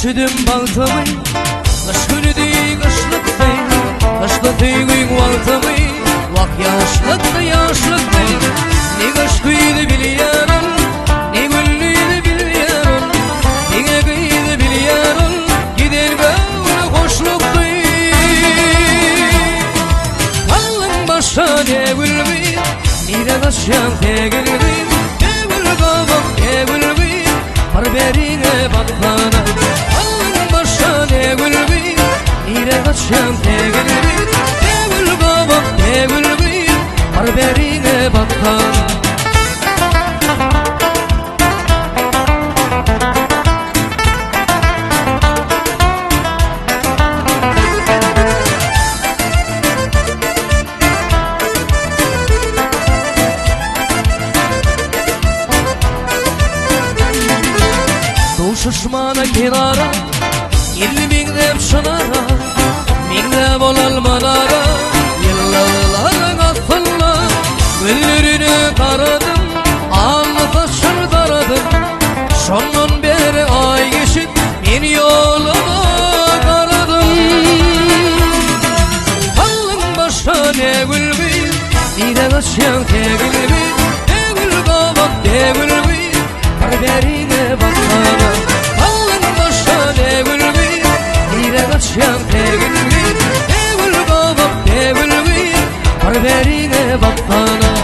Üşüdüm baltamı, kış günü değil kışlık değil. Kışlık değil baltamı, vak yaşlık da yaşlık değil. Ne kış kıydı biliyorum, ne güllüydü biliyorum. Ne kıydı biliyorum, gider gavru hoşluk değil. Kallın başa devülmeyin, nire kaçan tegilmeyin. Devül kavak devülmeyin, barberine batlana. Nire kaçan tegilmeyin, devül kavak devülmeyin, barberine batlana. Şuşmana kenara, 50 bin dep şınara, minglep olal manara. Yıllarların atfınla güllerine karadım, alnı taşır daradım. Şondan beri ay geçip men yoluma karadım. Kallın başa ne gülmeyin, nire kaçan tegilmeyin. Devül kavak devülmeyin, barberine batlana. Kaçan tegilmeyin, devül kavak devülmeyin, barberine batlana.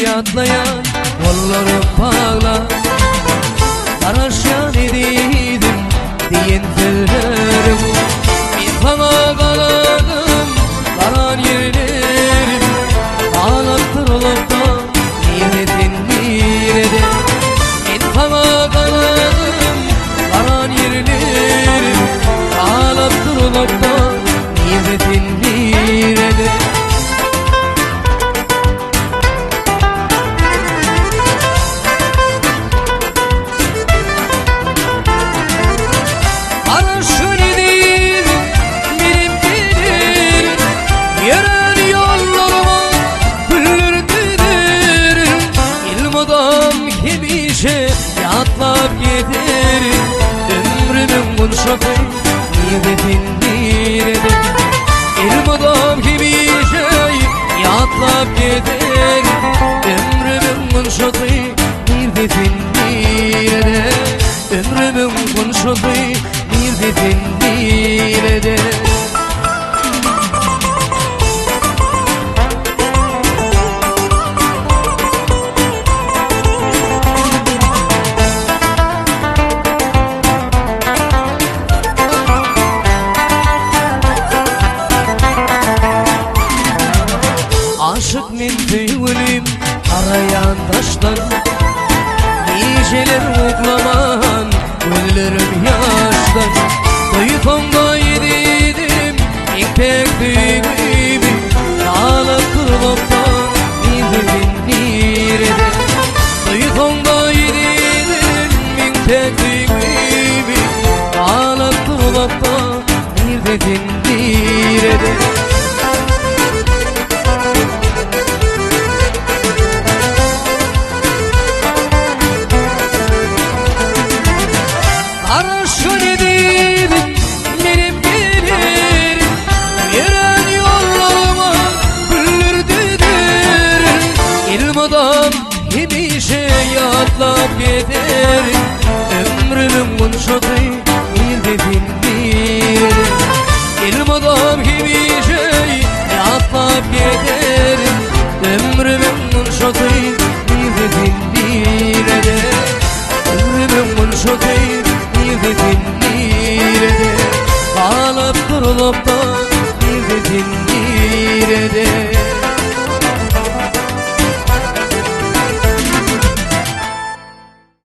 Yatlayan kollarım bağla, Karaşan ediydim diyen tellerim. Bir sana kanadım, karan yerlerim. Ağlattır olup da nimetin nirede. Bir sana kanadım, karan yerlerim. Ağlattır olup da nimetin nirede. Yatlap giderim, ömrümün bunşatı nimetin nirede. Elim adam gibi şey, yatlap giderim, ömrümün bunşatı nimetin nirede. Ömrümün bunşatı nimetin nirede. Aşık men tüyülüm arayan taşlar, niceler uklaman güllerim yaşlar. Duyup onda yedim ipek düğümü, ağlap kırılıp da nimetin nirede. Duyup onda yedim ipek düğümü, ağlap kırılıp da nimetin nirede. Adam gibi şey yatlap giderim.